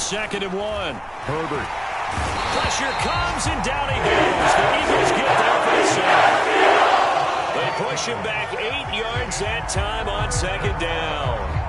2nd and 1. Herbert. Pressure comes, and down he goes. The Eagles get there for the sack. They push him back 8 yards that time on 2nd down.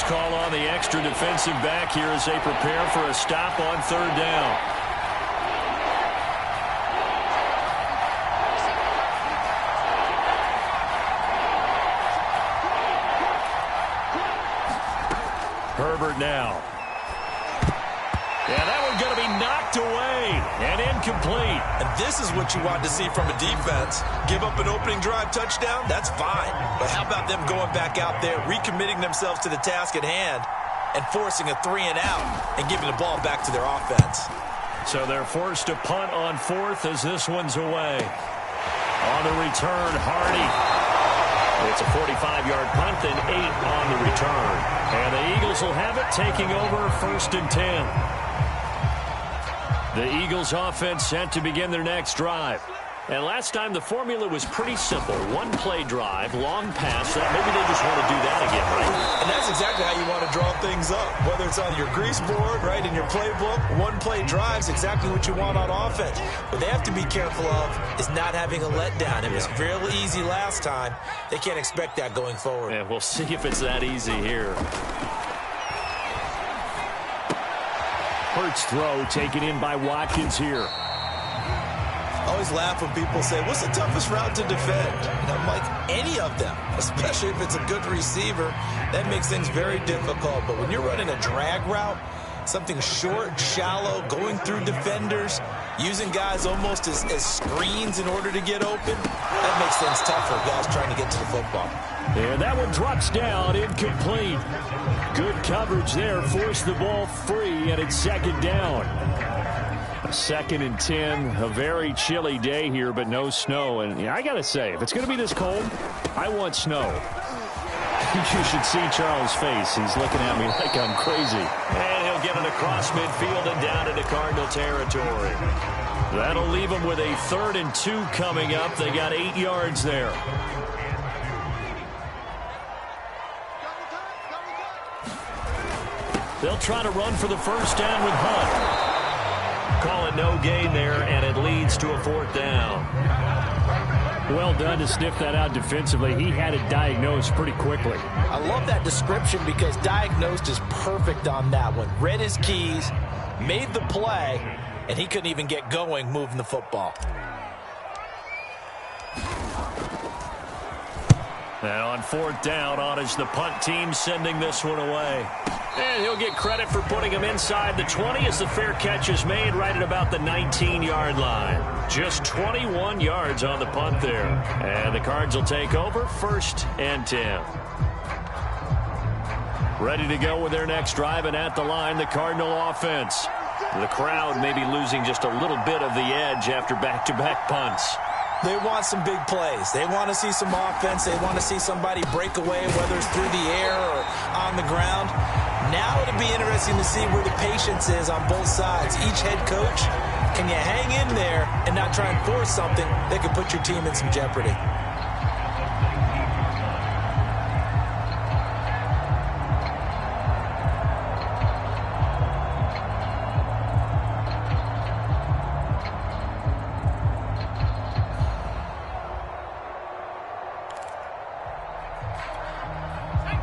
Call on the extra defensive back here as they prepare for a stop on 3rd down. Herbert now. Yeah, that one's going to be knocked away and incomplete. And this is what you want to see from a defense. Give up an opening drive touchdown, that's fine. But how about them going back out there, recommitting themselves to the task at hand, and forcing a 3 and out and giving the ball back to their offense. So they're forced to punt on 4th as this one's away. On the return, Hardy. It's a 45-yard punt, then 8 on the return. And the Eagles will have it, taking over 1st and 10. The Eagles offense set to begin their next drive. And last time the formula was pretty simple. 1-play drive, long pass. Maybe they just want to do that again, right? And that's exactly how you want to draw things up. Whether it's on your grease board, right, in your playbook, 1-play drive's exactly what you want on offense. What they have to be careful of is not having a letdown. It was real easy last time. They can't expect that going forward. Yeah, we'll see if it's that easy here. Hurts throw taken in by Watkins here. I always laugh when people say, what's the toughest route to defend? And I'm like, any of them, especially if it's a good receiver. That makes things very difficult. But when you're running a drag route, something short, shallow, going through defenders, using guys almost as screens in order to get open, that makes things tougher, guys trying to get to the football. And that one drops down, incomplete. Good coverage there, forced the ball free, and it's 2nd down. 2nd and 10, a very chilly day here, but no snow. And I got to say, if it's going to be this cold, I want snow. You should see Charles' face. He's looking at me like I'm crazy. And he'll get it across midfield and down into Cardinal territory. That'll leave them with a 3rd and 2 coming up. They got 8 yards there. They'll try to run for the 1st down with Hunt. Call it no gain there, and it leads to a 4th down. Well done to sniff that out defensively. He had it diagnosed pretty quickly. I love that description because diagnosed is perfect on that one. Read his keys, made the play, and he couldn't even get going moving the football. And on 4th down, on is the punt team sending this one away. And he'll get credit for putting him inside the 20 as the fair catch is made right at about the 19-yard line. Just 21 yards on the punt there. And the Cards will take over 1st and 10. Ready to go with their next drive, and at the line, the Cardinal offense. The crowd may be losing just a little bit of the edge after back-to-back punts. They want some big plays. They want to see some offense. They want to see somebody break away, whether it's through the air or on the ground. Now it'll be interesting to see where the patience is on both sides. Each head coach, can you hang in there and not try and force something that could put your team in some jeopardy?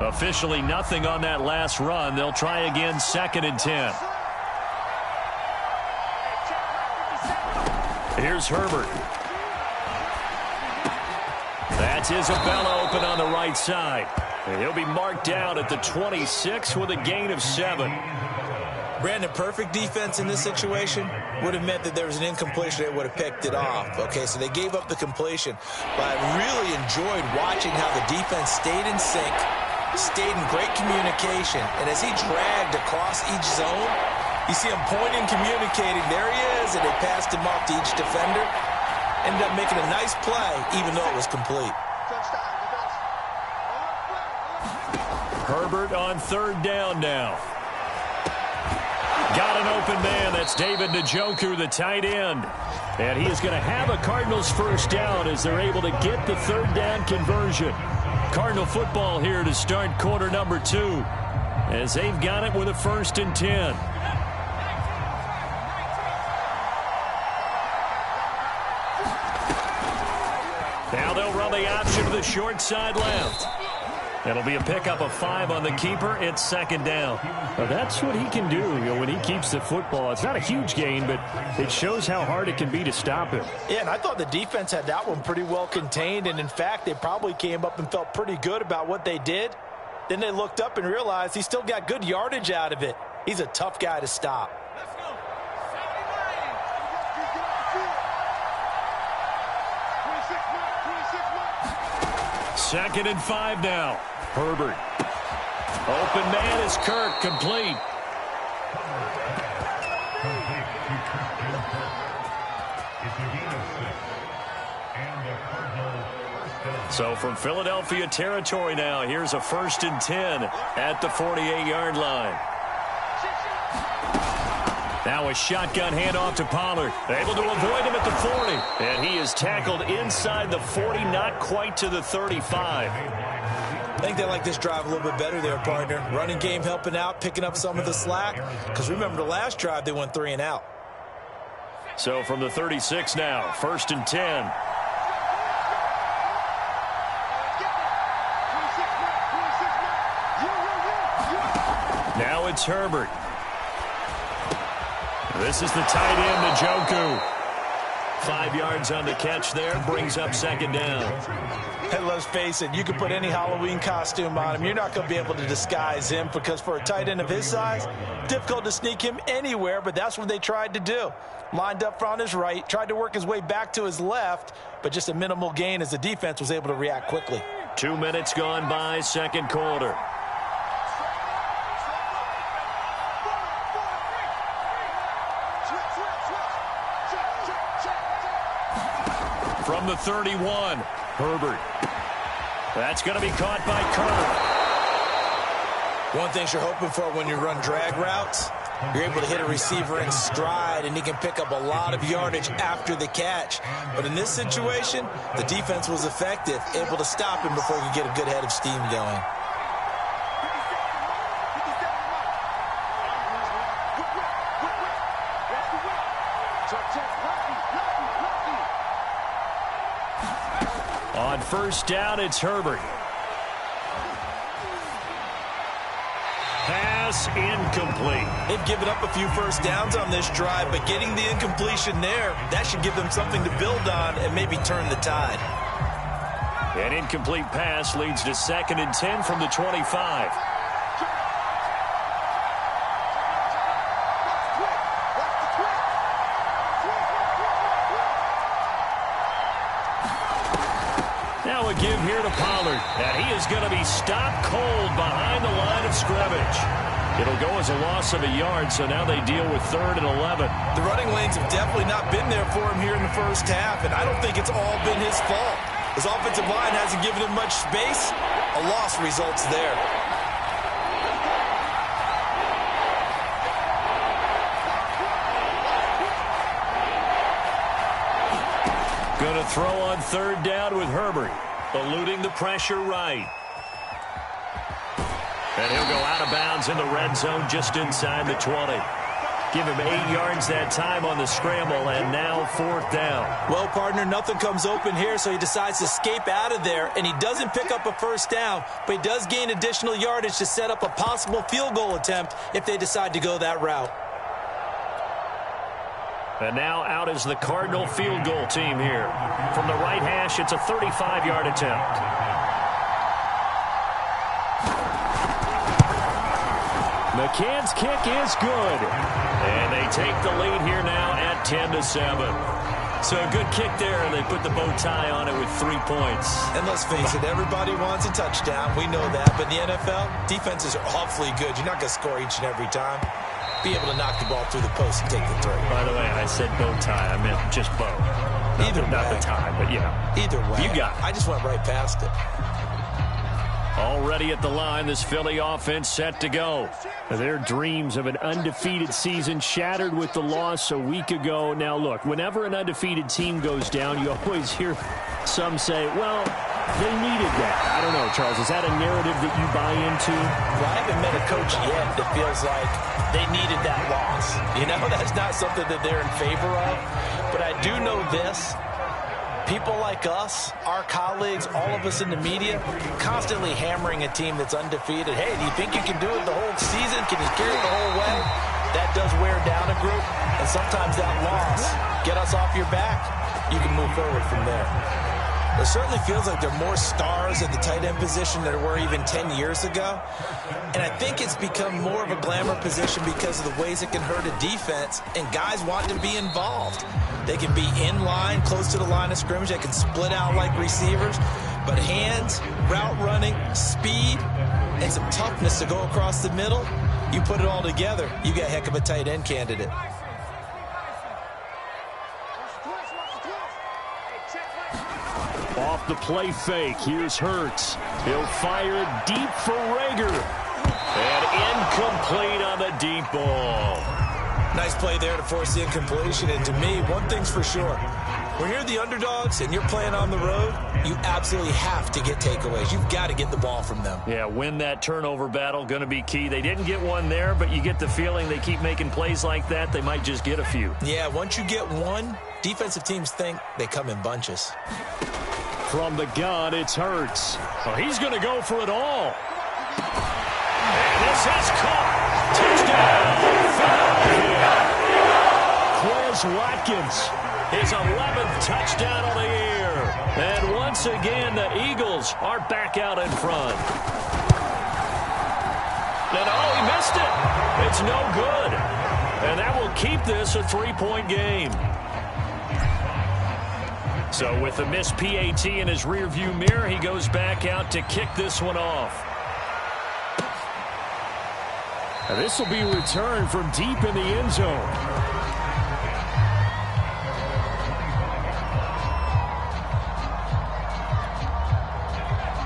Officially nothing on that last run. They'll try again 2nd and 10. Here's Herbert. That's Isabella open on the right side. And he'll be marked down at the 26 with a gain of 7. Brandon, perfect defense in this situation would have meant that there was an incompletion. They would have picked it off. Okay, so they gave up the completion. But I really enjoyed watching how the defense stayed in sync, stayed in great communication, and as he dragged across each zone, you see him pointing, communicating. There he is, and they passed him off to each defender. Ended up making a nice play, even though it was complete. Herbert on third down now. Got an open man. That's David Njoku, the tight end. And he is going to have a Cardinals first down as they're able to get the third down conversion. Cardinal football here to start quarter number 2 as they've got it with a 1st and 10. Now they'll run the option to the short side left. It'll be a pickup of 5 on the keeper. It's 2nd down. Well, that's what he can do, when he keeps the football. It's not a huge gain, but it shows how hard it can be to stop him. Yeah, and I thought the defense had that one pretty well contained, and in fact, they probably came up and felt pretty good about what they did. Then they looked up and realized he still got good yardage out of it. He's a tough guy to stop. Let's go. 2nd and 5 now. Herbert. Open man is Kirk, complete. So from Philadelphia territory now, here's a 1st and 10 at the 48-yard line. Now a shotgun handoff to Pollard. Able to avoid him at the 40. And he is tackled inside the 40, not quite to the 35. I think they like this drive a little bit better there, partner. Running game helping out, picking up some of the slack. Because remember, the last drive, they went 3 and out. So from the 36 now, 1st and 10. Now it's Herbert. This is the tight end, Njoku. 5 yards on the catch there, brings up 2nd down. And let's face it, you can put any Halloween costume on him. You're not going to be able to disguise him because for a tight end of his size, difficult to sneak him anywhere, but that's what they tried to do. Lined up on his right, tried to work his way back to his left, but just a minimal gain as the defense was able to react quickly. 2 minutes gone by, 2nd quarter. From the 31, Herbert. That's going to be caught by Kirk. One thing you're hoping for when you run drag routes, you're able to hit a receiver in stride, and he can pick up a lot of yardage after the catch. But in this situation, the defense was effective, able to stop him before he could get a good head of steam going. On 1st down, it's Herbert. Pass incomplete. They've given up a few first downs on this drive, but getting the incompletion there, that should give them something to build on and maybe turn the tide. An incomplete pass leads to 2nd and 10 from the 25. Now a give here to Pollard, and he is going to be stopped cold behind the line of scrimmage. It'll go as a loss of a yard, so now they deal with 3rd and 11. The running lanes have definitely not been there for him here in the first half, and I don't think it's all been his fault. His offensive line hasn't given him much space. A loss results there. Going to throw on 3rd down with Herbert, eluding the pressure right. And he'll go out of bounds in the red zone just inside the 20. Give him 8 yards that time on the scramble, and now 4th down. Well, partner, nothing comes open here, so he decides to escape out of there, and he doesn't pick up a first down, but he does gain additional yardage to set up a possible field goal attempt if they decide to go that route. And now out is the Cardinal field goal team here. From the right hash, it's a 35-yard attempt. McCann's kick is good. And they take the lead here now at 10-7. So a good kick there, and they put the bow tie on it with 3 points. And let's face it, everybody wants a touchdown. We know that. But in the NFL, defenses are awfully good. You're not going to score each and every time. Be able to knock the ball through the post and take the throw. By the way, I said bow tie. I meant just bow. Either way. Not the tie, but, you know. Either way. You got it. I just went right past it. Already at the line, this Philly offense set to go. Their dreams of an undefeated season shattered with the loss a week ago. Now, look, whenever an undefeated team goes down, you always hear some say, well, they needed that. I don't know, Charles. Is that a narrative that you buy into? Well, I haven't met a coach yet that feels like they needed that loss. You know, that's not something that they're in favor of. But I do know this. People like us, our colleagues, all of us in the media, constantly hammering a team that's undefeated. Hey, do you think you can do it the whole season? Can you carry it the whole way? That does wear down a group, and sometimes that loss, get us off your back, you can move forward from there. It certainly feels like there are more stars at the tight end position than there were even 10 years ago. And I think it's become more of a glamour position because of the ways it can hurt a defense, and guys want to be involved. They can be in line, close to the line of scrimmage. They can split out like receivers. But hands, route running, speed, and some toughness to go across the middle, you put it all together, you got a heck of a tight end candidate. Off the play fake, here's Hurts. He'll fire it deep for Rager. And incomplete on the deep ball. Nice play there to force the incompletion. And to me, one thing's for sure. When you're the underdogs and you're playing on the road, you absolutely have to get takeaways. You've got to get the ball from them. Yeah, win that turnover battle, going to be key. They didn't get one there, but you get the feeling they keep making plays like that, they might just get a few. Yeah, once you get one, defensive teams think they come in bunches. From the gun, it's Hurts. Well, he's going to go for it all. And this is caught. Touchdown, Philadelphia. Quez Watkins, his 11th touchdown on the year. And once again, the Eagles are back out in front. And oh, he missed it. It's no good. And that will keep this a 3-point game. So with the missed PAT in his rearview mirror, he goes back out to kick this one off. And this will be returned from deep in the end zone.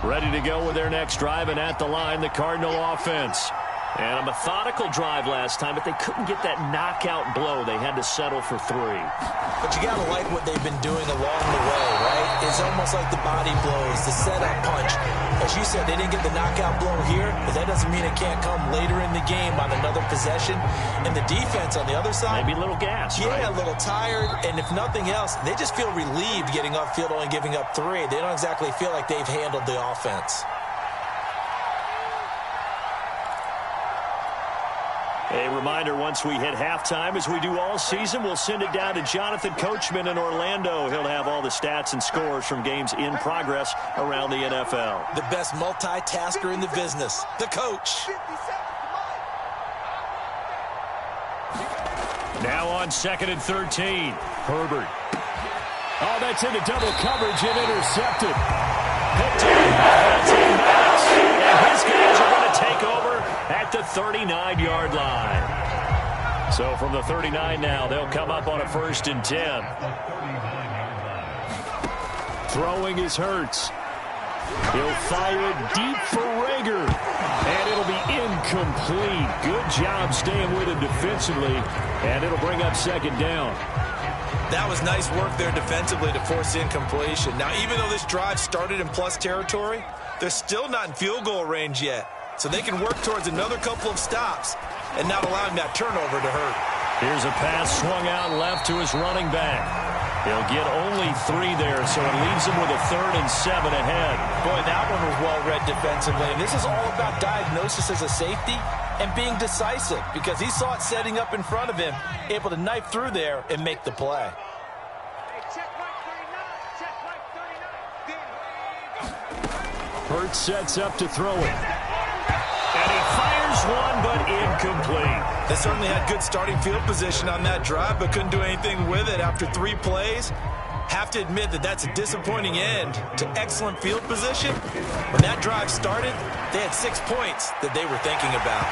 Ready to go with their next drive, and at the line, the Cardinal offense. And a methodical drive last time, but they couldn't get that knockout blow. They had to settle for 3. But you got to like what they've been doing along the way, right? It's almost like the body blows, the setup punch. As you said, they didn't get the knockout blow here, but that doesn't mean it can't come later in the game on another possession. And the defense on the other side, maybe a little gas, yeah, right? A little tired. And if nothing else, they just feel relieved getting off field, only giving up 3. They don't exactly feel like they've handled the offense. A reminder, once we hit halftime, as we do all season, we'll send it down to Jonathan Coachman in Orlando. He'll have all the stats and scores from games in progress around the NFL. The best multitasker in the business, the coach. Now on 2nd and 13, Herbert. Oh, that's into double coverage and intercepted. Picked up. And his guys are going to take over at the 39-yard line. So from the 39 now, they'll come up on a 1st and 10. Throwing is Hurts. He'll fire it deep for Rager. And it'll be incomplete. Good job staying with him defensively. And it'll bring up 2nd down. That was nice work there defensively to force the incompletion. Now, even though this drive started in plus territory, they're still not in field goal range yet. So they can work towards another couple of stops and not allowing that turnover to hurt. Here's a pass swung out left to his running back. He'll get only 3 there, so it leaves him with a 3rd and 7 ahead. Boy, that one was well read defensively. And this is all about diagnosis as a safety and being decisive, because he saw it setting up in front of him, able to knife through there and make the play. Hurts sets up to throw it. And he fires one, but incomplete. They certainly had good starting field position on that drive, but couldn't do anything with it after 3 plays. Have to admit that that's a disappointing end to excellent field position. When that drive started, they had 6 points that they were thinking about.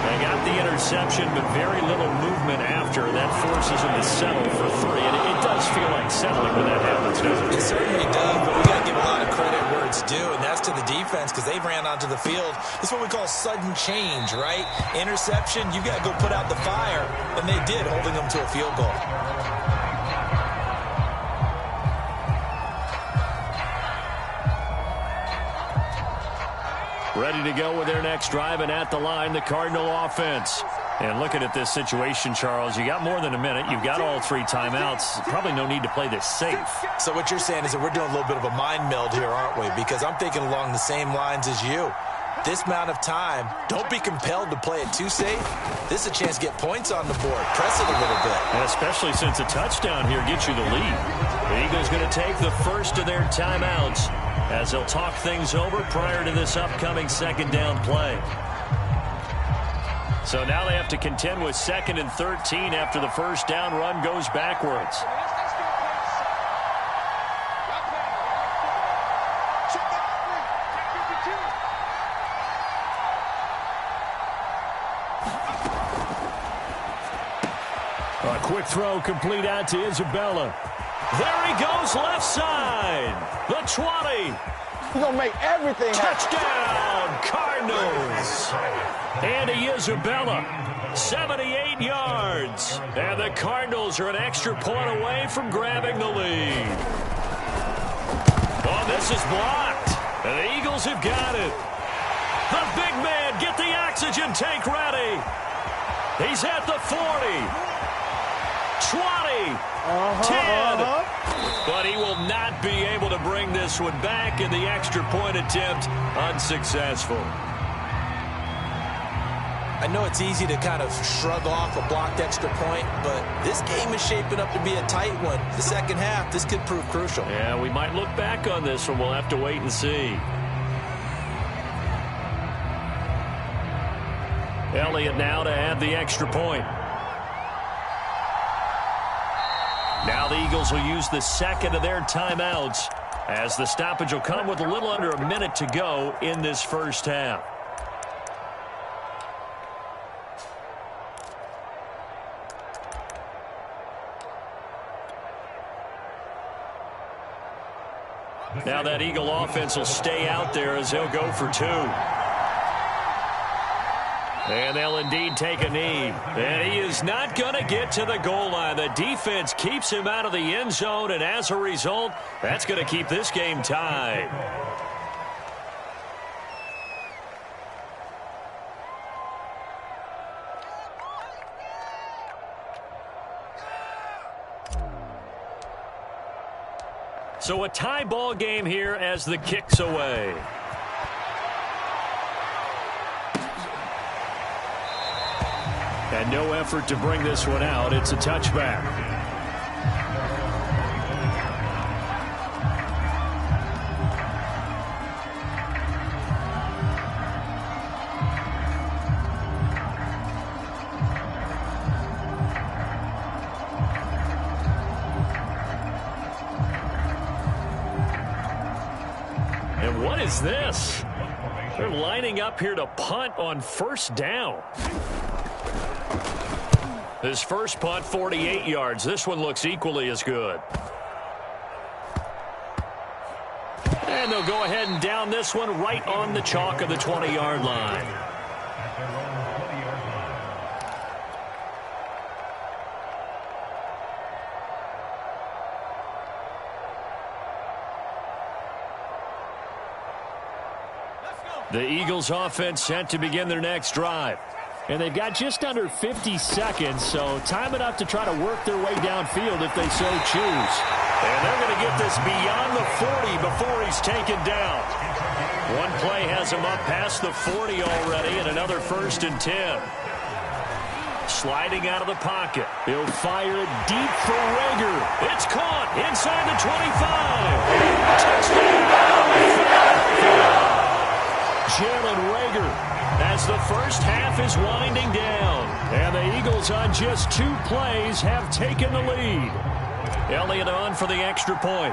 They got the interception, but very little movement after. That forces them to settle for 3. And it does feel like settling when that happens, doesn't it? It certainly does, but we got to give a lot of credit where it's due, and that's to the defense. defense because they ran onto the field. This is what we call sudden change, right? Interception, you got to go put out the fire, and they did, holding them to a field goal. Ready to go with their next drive, and at the line, the Cardinal offense. And looking at this situation, Charles, you got more than a minute. You've got all 3 timeouts. Probably no need to play this safe. So what you're saying is that we're doing a little bit of a mind meld here, aren't we? Because I'm thinking along the same lines as you. This amount of time, don't be compelled to play it too safe. This is a chance to get points on the board. Press it a little bit. And especially since a touchdown here gets you the lead. The Eagles going to take the first of their timeouts as they'll talk things over prior to this upcoming second down play. So now they have to contend with 2nd and 13 after the first down run goes backwards. A quick throw complete out to Isabella. There he goes left side. The 20. He's going to make everything happen. Touchdown, Cardinals. Andy Isabella, 78 yards. And the Cardinals are an extra point away from grabbing the lead. Oh, this is blocked. And the Eagles have got it. The big man, get the oxygen tank ready. He's at the 40. 20, 10, but he will not be able to bring this one back, in the extra point attempt unsuccessful. I know it's easy to kind of shrug off a blocked extra point, but this game is shaping up to be a tight one. The second half, this could prove crucial. Yeah, we might look back on this one. We'll have to wait and see. Elliott now to add the extra point. Now the Eagles will use the second of their timeouts as the stoppage will come with a little under a minute to go in this first half. Now that Eagle offense will stay out there as they'll go for 2. And they'll indeed take a knee. And he is not going to get to the goal line. The defense keeps him out of the end zone, and as a result, that's going to keep this game tied. So a tie ball game here as the kick's away. And no effort to bring this one out. It's a touchback. And what is this? They're lining up here to punt on first down. His first punt, 48 yards. This one looks equally as good. And they'll go ahead and down this one right on the chalk of the 20-yard line. The Eagles offense set to begin their next drive. And they've got just under 50 seconds, so time enough to try to work their way downfield if they so choose. And they're going to get this beyond the 40 before he's taken down. One play has him up past the 40 already, and another 1st and 10. Sliding out of the pocket. He'll fire it deep for Rager. It's caught inside the 25. Touchdown! Jalen Rager, as the first half is winding down. And the Eagles on just 2 plays have taken the lead. Elliott on for the extra point.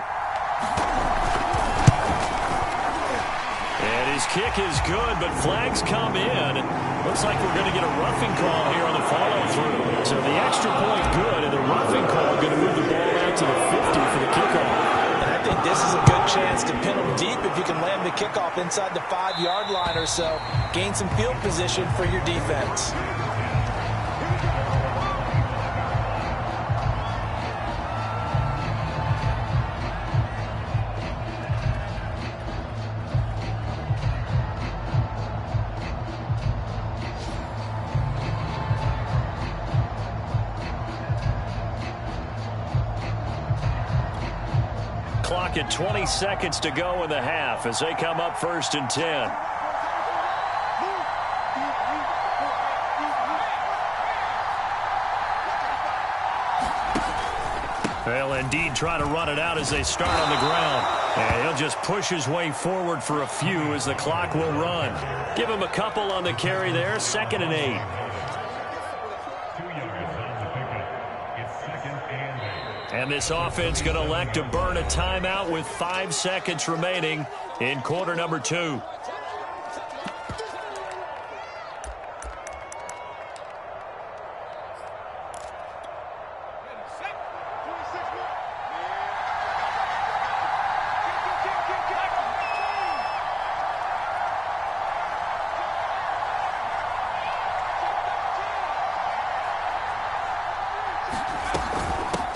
And his kick is good, but flags come in. Looks like we're going to get a roughing call here on the follow-through. So the extra point good, and the roughing call going to move the ball out to the 50 for the kickoff. And I think think this is a good chance to pin them deep if you can land the kickoff inside the 5-yard line or so. Gain some field position for your defense. Clock at 20 seconds to go in the half as they come up 1st and 10. They'll indeed try to run it out as they start on the ground. And he'll just push his way forward for a few as the clock will run. Give him a couple on the carry there. 2nd and 8. And this offense going to elect to burn a timeout with 5 seconds remaining in quarter number 2.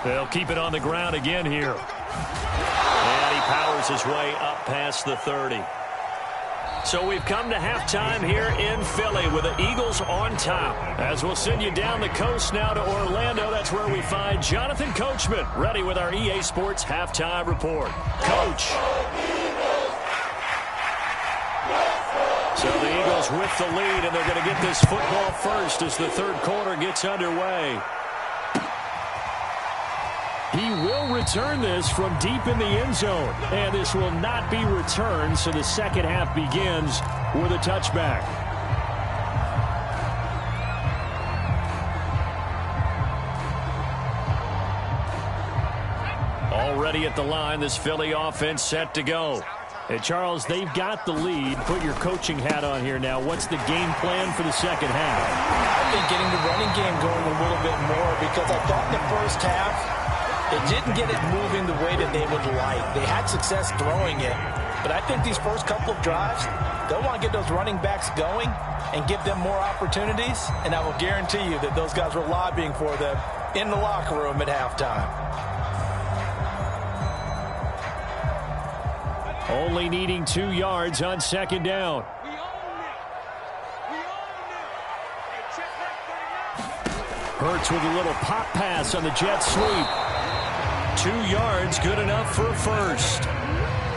They'll keep it on the ground again here. And he powers his way up past the 30. So we've come to halftime here in Philly with the Eagles on top. As we'll send you down the coast now to Orlando, that's where we find Jonathan Coachman ready with our EA Sports halftime report. Coach. So the Eagles with the lead, and they're going to get this football first as the 3rd quarter gets underway. He will return this from deep in the end zone, and this will not be returned, so the second half begins with a touchback. Already at the line, this Philly offense set to go. And Charles, they've got the lead. Put your coaching hat on here now. What's the game plan for the second half? I think getting the running game going a little bit more, because I thought in the first half, they didn't get it moving the way that they would like. They had success throwing it. But I think these first couple of drives, they'll want to get those running backs going and give them more opportunities. And I will guarantee you that those guys were lobbying for them in the locker room at halftime. Only needing 2 yards on 2nd down. Hurts with a little pop pass on the jet sweep. 2 yards, good enough for a first.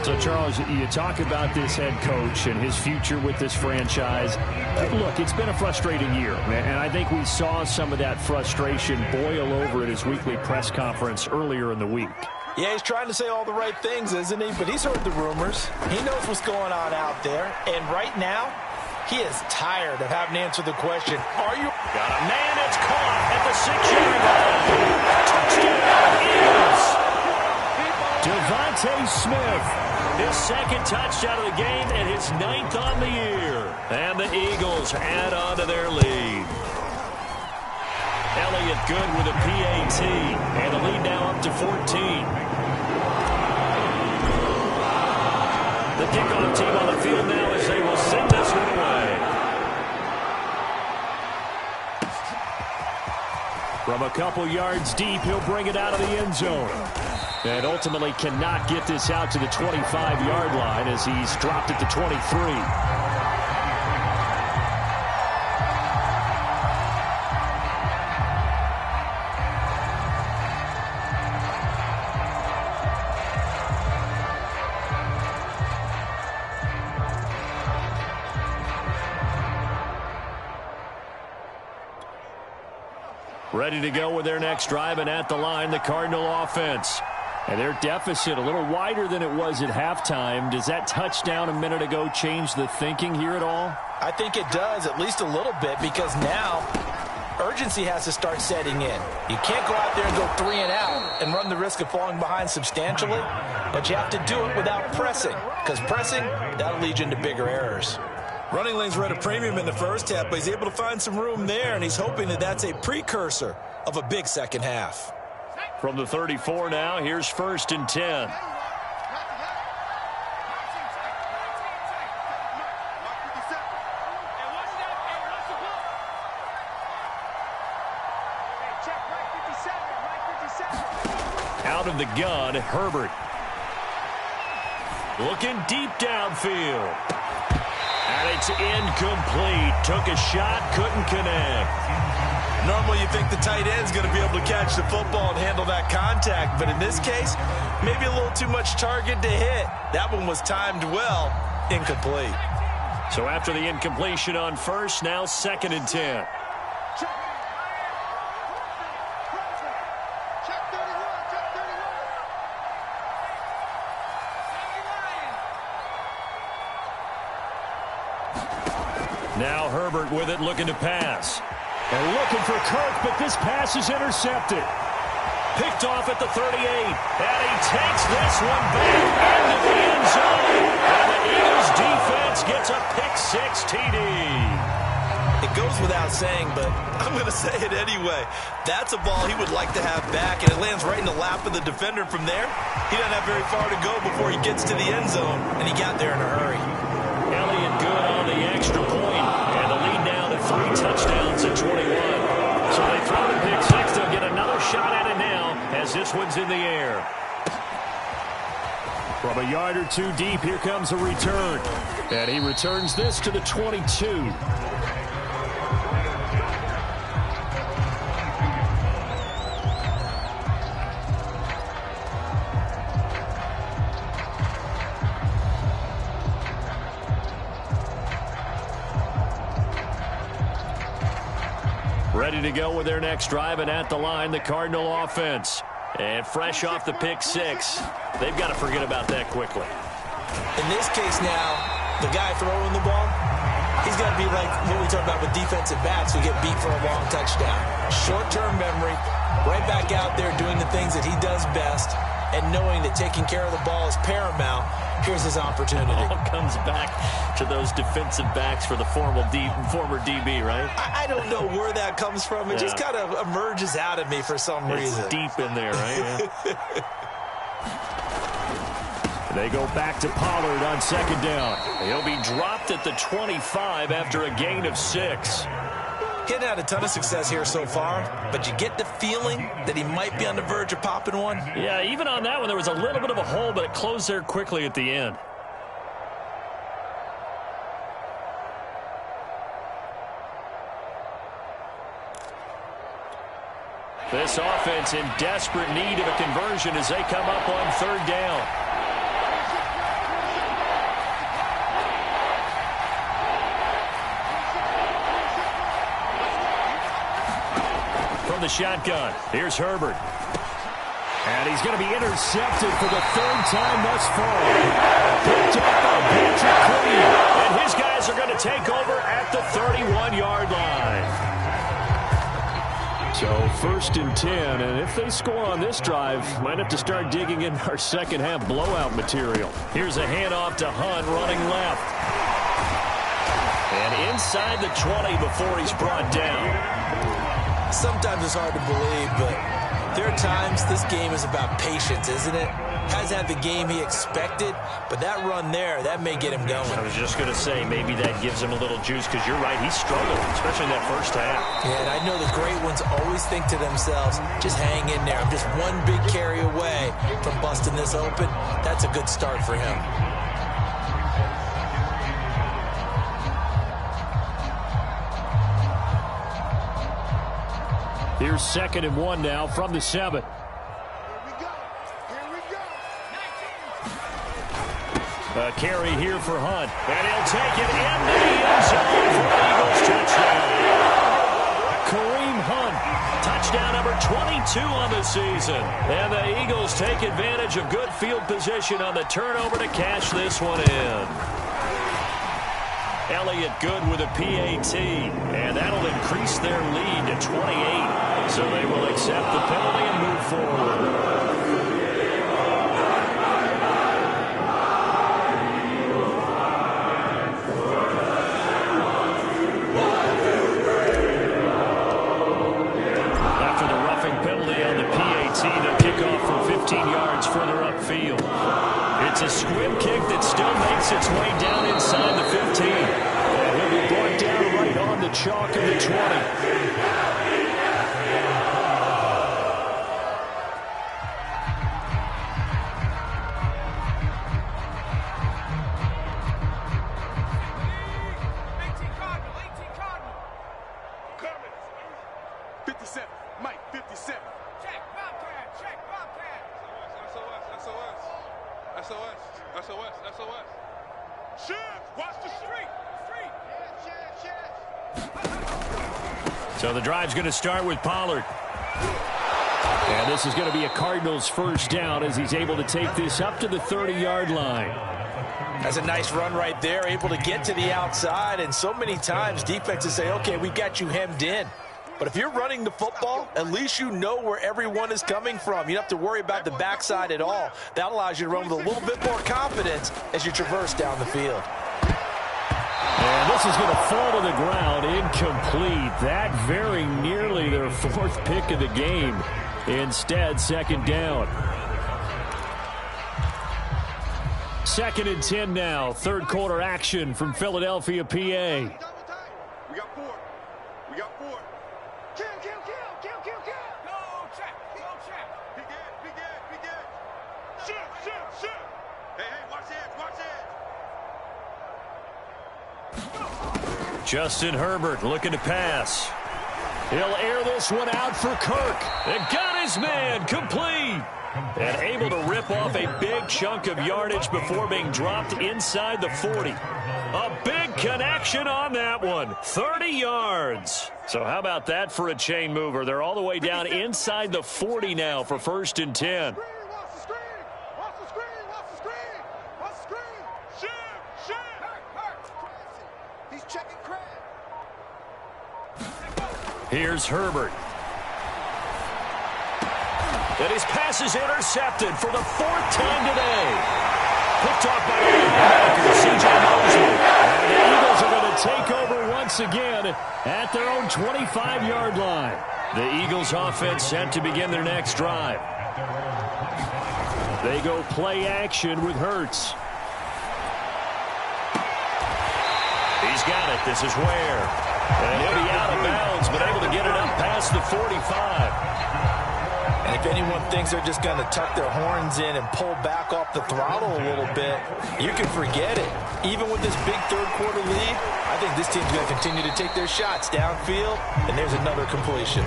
So, Charles, you talk about this head coach and his future with this franchise. Look, it's been a frustrating year, and I think we saw some of that frustration boil over at his weekly press conference earlier in the week. Yeah, he's trying to say all the right things, isn't he? But he's heard the rumors. He knows what's going on out there. And right now, he is tired of having to answer the question, are you... Got a man, it's caught at the 6-yard line. Touchdown, Eagles. Devontae Smith, his 2nd touchdown of the game and his 9th on the year. And the Eagles add on to their lead. Elliott good with a PAT. And the lead now up to 14. The kickoff team on the field now as they will send this one away. From a couple yards deep, he'll bring it out of the end zone. And ultimately cannot get this out to the 25-yard line as he's dropped it to 23. Ready to go with their next drive, and at the line, the Cardinal offense. And their deficit a little wider than it was at halftime. Does that touchdown a minute ago change the thinking here at all? I think it does, at least a little bit, because now urgency has to start setting in. You can't go out there and go 3 and out and run the risk of falling behind substantially, but you have to do it without pressing, because pressing, that'll lead you into bigger errors. Running lanes were at a premium in the first half, but he's able to find some room there, and he's hoping that that's a precursor of a big second half. From the 34 now, here's 1st and 10. Out of the gun, Herbert. Looking deep downfield. And it's incomplete. Took a shot, couldn't connect. Normally you think the tight end's going to be able to catch the football and handle that contact, but in this case, maybe a little too much target to hit. That one was timed well. Incomplete. So after the incompletion on first, now 2nd and 10. Now Herbert with it, looking to pass. And looking for Kirk, but this pass is intercepted. Picked off at the 38. And he takes this one back into the end zone. And the Eagles defense gets a pick-6 TD. It goes without saying, but I'm going to say it anyway. That's a ball he would like to have back, and it lands right in the lap of the defender from there. He doesn't have very far to go before he gets to the end zone, and he got there in a hurry. Elliott good on the extra point, and the lead now to 3 touchdowns at 21. So they throw the pick-6. They'll get another shot at it now as this one's in the air. From a yard or two deep, here comes a return. And he returns this to the 22. Ready to go with their next drive, and at the line, the Cardinal offense. And fresh off the pick-6, they've got to forget about that quickly. In this case now, the guy throwing the ball, he's got to be like what we talk about with defensive backs who get beat for a long touchdown. Short-term memory, right back out there doing the things that he does best, and knowing that taking care of the ball is paramount. Here's his opportunity. It all comes back to those defensive backs for the former DB, right? I don't know where that comes from. It just kind of emerges out of me for some reason. It's deep in there, right? Yeah. They go back to Pollard on 2nd down. He'll be dropped at the 25 after a gain of 6. He hadn't had a ton of success here so far, but you get the feeling that he might be on the verge of popping one. Yeah, even on that one, there was a little bit of a hole, but it closed there quickly at the end. This offense in desperate need of a conversion as they come up on 3rd down. The shotgun. Here's Herbert. And he's going to be intercepted for the 3rd time thus far. Picked up by Patrick Queen. And his guys are going to take over at the 31-yard line. So 1st and 10. And if they score on this drive, might have to start digging in our second half blowout material. Here's a handoff to Hunt running left. And inside the 20 before he's brought down. Sometimes it's hard to believe, but there are times this game is about patience, isn't it? Hasn't had the game he expected, but that run there, that may get him going. I was just going to say, maybe that gives him a little juice, because you're right, he struggled, especially in that first half. Yeah, and I know the great ones always think to themselves, just hang in there. I'm just one big carry away from busting this open. That's a good start for him. Here's 2nd and 1 now from the 7. Here we go. A carry here for Hunt. And he'll take it into the end zone for the Eagles touchdown. Kareem Hunt, touchdown number 22 on the season. And the Eagles take advantage of good field position on the turnover to cash this one in. Elliott good with a PAT, and that'll increase their lead to 28. So they will accept the penalty and move forward. After the roughing penalty on the PAT, they'll kick off from 15 yards further upfield. It's a squib kick that still makes its way down inside the 15. And he'll be brought down right on the chalk of the 20. SOS. Shift. Watch the street. So the drive's going to start with Pollard. And this is going to be a Cardinals first down as he's able to take this up to the 30-yard line. That's a nice run right there, able to get to the outside. And so many times defenses say, okay, we got you hemmed in. But if you're running the football, at least you know where everyone is coming from. You don't have to worry about the backside at all. That allows you to run with a little bit more confidence as you traverse down the field. And this is going to fall to the ground, incomplete. That very nearly their fourth pick of the game. Instead, second down. 2nd and 10 now. Third quarter action from Philadelphia, PA. We got 4. We got 4. Kill. Go check. Be good. Shift. Hey, watch edge. Justin Herbert looking to pass. He'll air this one out for Kirk. And got his man complete. And able to rip off a big chunk of yardage before being dropped inside the 40. A big connection on that one. 30 yards. So how about that for a chain mover? They're all the way down inside the 40 now for 1st and 10. Watch the screen. Shift. He's checking Craig. Here's Herbert. And his pass is intercepted for the 4th time today. Picked off by the linebacker, C.J. Mosley. And the Eagles are going to take over once again at their own 25-yard line. The Eagles offense set to begin their next drive. They go play action with Hurts. He's got it. This is Ware. And he'll be out of bounds, but able to get it up past the 45. And if anyone thinks they're just going to tuck their horns in and pull back off the throttle a little bit, you can forget it. Even with this big third quarter lead, I think this team's going to continue to take their shots downfield, and there's another completion.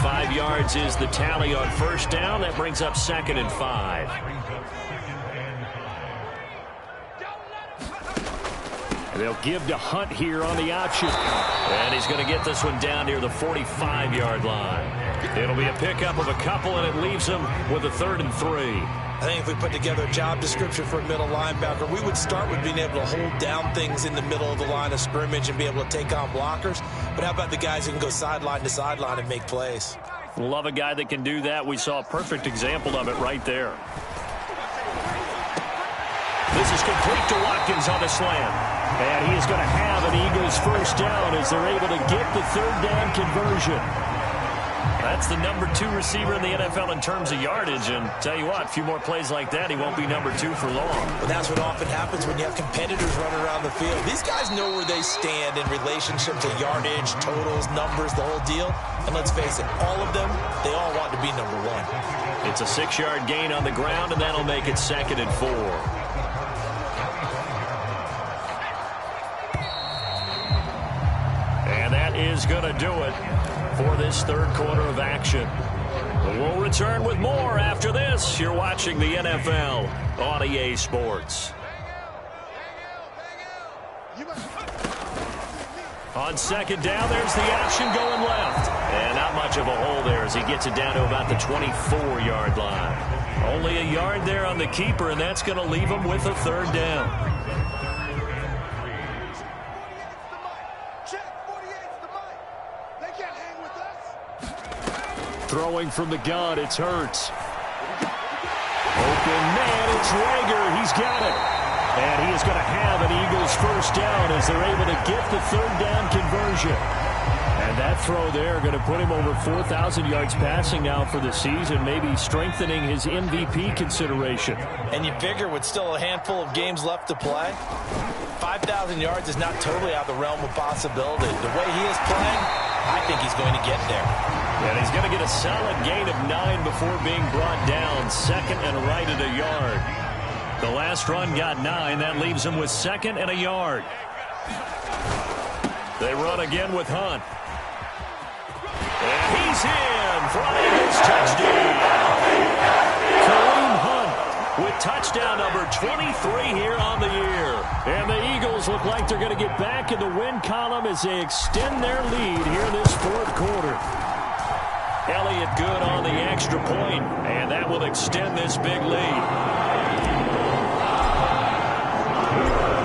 5 yards is the tally on first down. That brings up 2nd and 5. They'll give to Hunt here on the option. And he's going to get this one down near the 45-yard line. It'll be a pickup of a couple, and it leaves him with a 3rd and 3. I think if we put together a job description for a middle linebacker, we would start with being able to hold down things in the middle of the line of scrimmage and be able to take on blockers. But how about the guys who can go sideline to sideline and make plays? Love a guy that can do that. We saw a perfect example of it right there. This is complete to Watkins on the slam. And he is going to have an Eagles first down as they're able to get the 3rd down conversion. That's the number 2 receiver in the NFL in terms of yardage. And tell you what, a few more plays like that, he won't be number 2 for long. But that's what often happens when you have competitors running around the field. These guys know where they stand in relationship to yardage, totals, numbers, the whole deal. And let's face it, all of them, they all want to be number 1. It's a 6-yard gain on the ground, and that'll make it 2nd and 4. And that is going to do it for this third quarter of action. We'll return with more after this. You're watching the NFL on EA Sports. On second down, there's the action going left. And not much of a hole there as he gets it down to about the 24-yard line. Only a yard there on the keeper, and that's going to leave him with a 3rd down. Throwing from the gun, it's Hurts. Open man, it's Rager. He's got it. And he is going to have an Eagles first down as they're able to get the 3rd down conversion. And that throw there going to put him over 4,000 yards passing now for the season, maybe strengthening his MVP consideration. And you figure with still a handful of games left to play, 5,000 yards is not totally out of the realm of possibility. The way he is playing, I think he's going to get there. And he's going to get a solid gain of 9 before being brought down. Second and right at a yard. The last run got 9. That leaves him with 2nd and a yard. They run again with Hunt. And he's in for an Eagles touchdown. Kareem Hunt with Touchdown number 23 here on the year. And the Eagles look like they're going to get back in the win column as they extend their lead here in this fourth quarter. Elliott good on the extra point, and that will extend this big lead.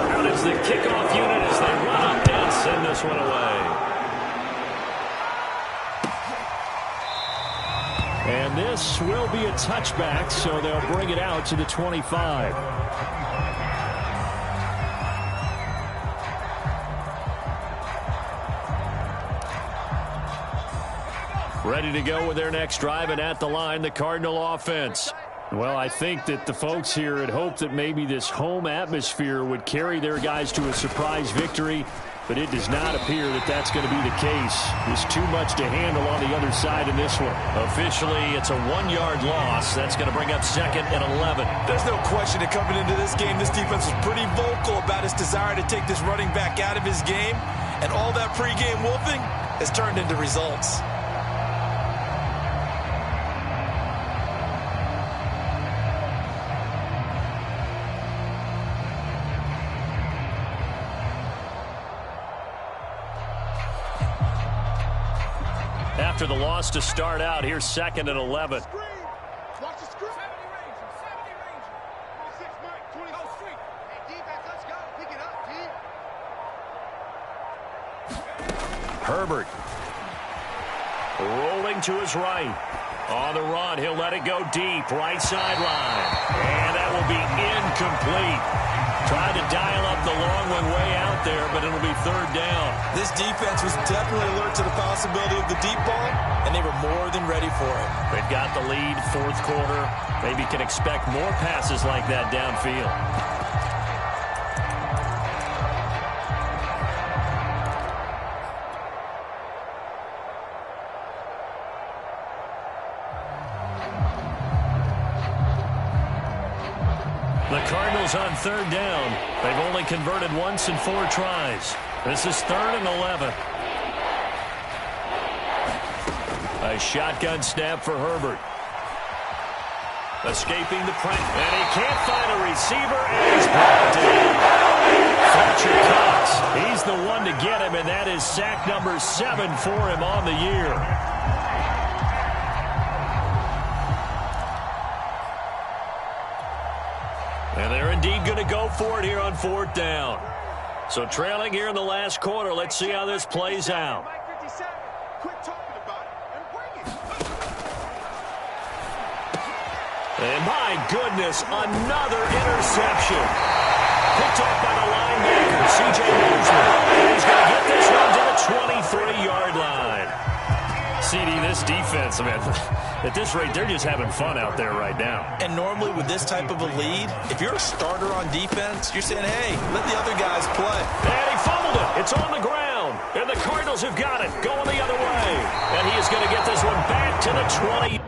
Out is the kickoff unit as they run up and send this one away. And this will be a touchback, so they'll bring it out to the 25. Ready to go with their next drive, and at the line, the Cardinal offense. Well, I think that the folks here had hoped that maybe this home atmosphere would carry their guys to a surprise victory, but it does not appear that that's going to be the case. There's too much to handle on the other side in this one. Officially, it's a 1-yard loss. That's going to bring up 2nd and 11. There's no question that coming into this game, this defense was pretty vocal about his desire to take this running back out of his game, and all that pregame wolfing has turned into results. After the loss to start out, here's 2nd and 11. Watch the screen. 70 Ranger. 26, Mike. 20. Go street. Hey, defense, let's go. Pick it up, team. Herbert. Rolling to his right. On the run, he'll let it go deep. Right sideline. And that will be incomplete. Tried to dial up the long one way out there, but it'll be 3rd down. This defense was definitely alert to the possibility of the deep ball, and they were more than ready for it. They've got the lead, 4th quarter. Maybe can expect more passes like that downfield. The Cardinals on 3rd down. They've only converted once in 4 tries. This is 3rd and 11. A shotgun snap for Herbert. Escaping the pressure. And he can't find a receiver, and he's brought down. Fletcher Cox. He's the one to get him, and that is sack number 7 for him on the year. And they're indeed going to go for it here on 4th down. So trailing here in the last quarter. Let's see how this plays out. Mike 57. Quit talking about it and bring it. And my goodness, another interception. Picked off by the linebacker, C.J. Mosley. And he's going to get this one to the 23-yard line. CD, this defense, man, at this rate, they're just having fun out there right now. And normally with this type of a lead, if you're a starter on defense, you're saying, hey, let the other guys play. And he fumbled it. It's on the ground. And the Cardinals have got it, going the other way. And he is going to get this one back to the 20.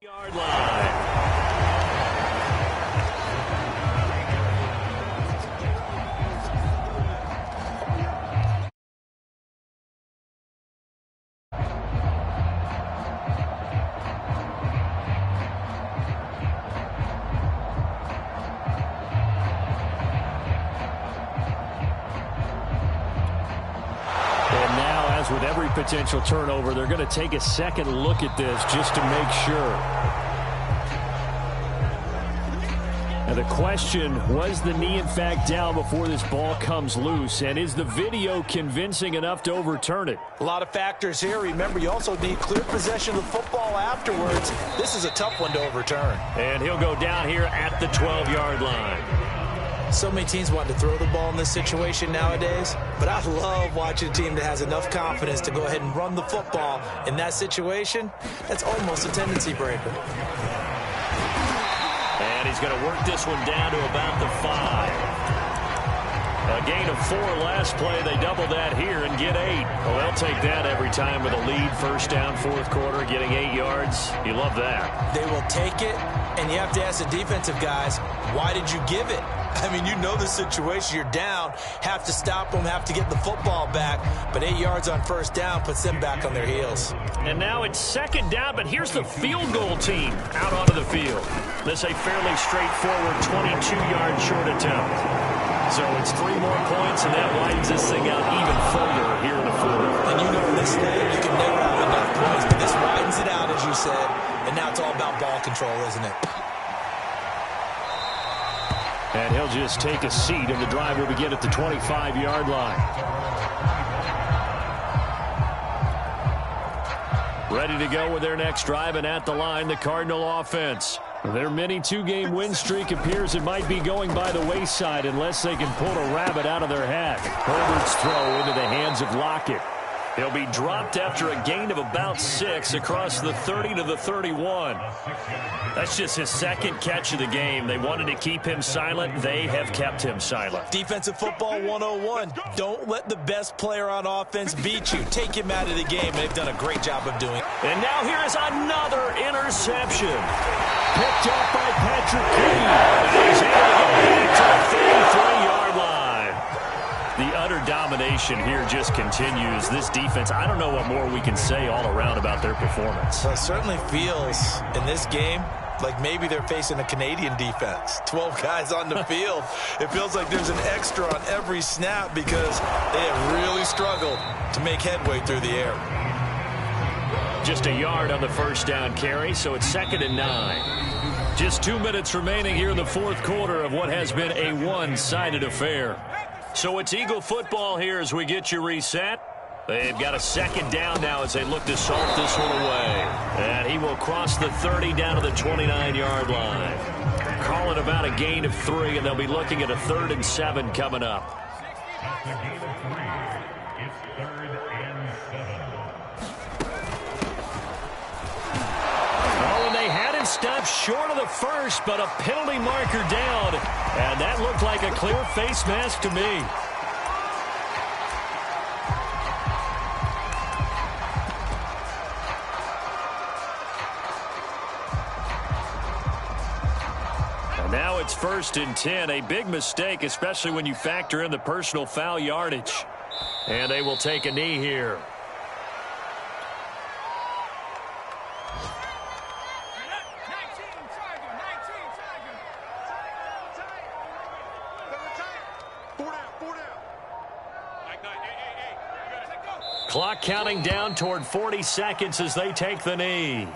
Yard line. potential turnover. They're going to take a second look at this just to make sure. Now the question, was the knee in fact down before this ball comes loose? And is the video convincing enough to overturn it? A lot of factors here. Remember, you also need clear possession of the football afterwards. This is a tough one to overturn. And he'll go down here at the 12-yard line. So many teams want to throw the ball in this situation nowadays, but I love watching a team that has enough confidence to go ahead and run the football in that situation. That's almost a tendency breaker. And he's going to work this one down to about the 5. A gain of 4 last play. They double that here and get 8. Well, they'll take that every time with a lead. First down, fourth quarter, getting 8 yards. You love that. They will take it, and you have to ask the defensive guys, why did you give it? I mean, you know the situation. You're down, have to stop them, have to get the football back. But 8 yards on first down puts them back on their heels. And now it's second down, but here's the field goal team out onto the field. This a fairly straightforward 22-yard short attempt. So it's 3 more points, and that widens this thing out even further here in the fourth. And you know in this game, you can never have enough points, but this widens it out, as you said. And now it's all about ball control, isn't it? And he'll just take a seat, and the drive will begin at the 25-yard line. Ready to go with their next drive, and at the line, the Cardinal offense. Their mini 2-game win streak appears it might be going by the wayside unless they can pull a rabbit out of their hat. Herbert's throw into the hands of Lockett. He'll be dropped after a gain of about 6 across the 30 to the 31. That's just his second catch of the game. They wanted to keep him silent. They have kept him silent. Defensive football 101. Don't let the best player on offense beat you. Take him out of the game. They've done a great job of doing it. And now here is another interception. Picked up by Patrick King. He's able to get back to the 33-yard line. The utter domination here just continues. This defense, I don't know what more we can say all around about their performance. Well, it certainly feels in this game like maybe they're facing a Canadian defense. 12 guys on the field. It feels like there's an extra on every snap because they have really struggled to make headway through the air. Just a yard on the first down carry, so it's 2nd and 9. Just 2 minutes remaining here in the fourth quarter of what has been a one-sided affair. So it's Eagle football here as we get you reset. They've got a second down now as they look to salt this one away. And he will cross the 30 down to the 29-yard line. Call it about a gain of 3, and they'll be looking at a 3rd and 7 coming up. Stopped short of the first, but a penalty marker down. And that looked like a clear face mask to me. And now it's 1st and 10. A big mistake, especially when you factor in the personal foul yardage. And they will take a knee here. Clock counting down toward 40 seconds as they take the knee.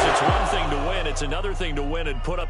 It's one thing to win. It's another thing to win and put up the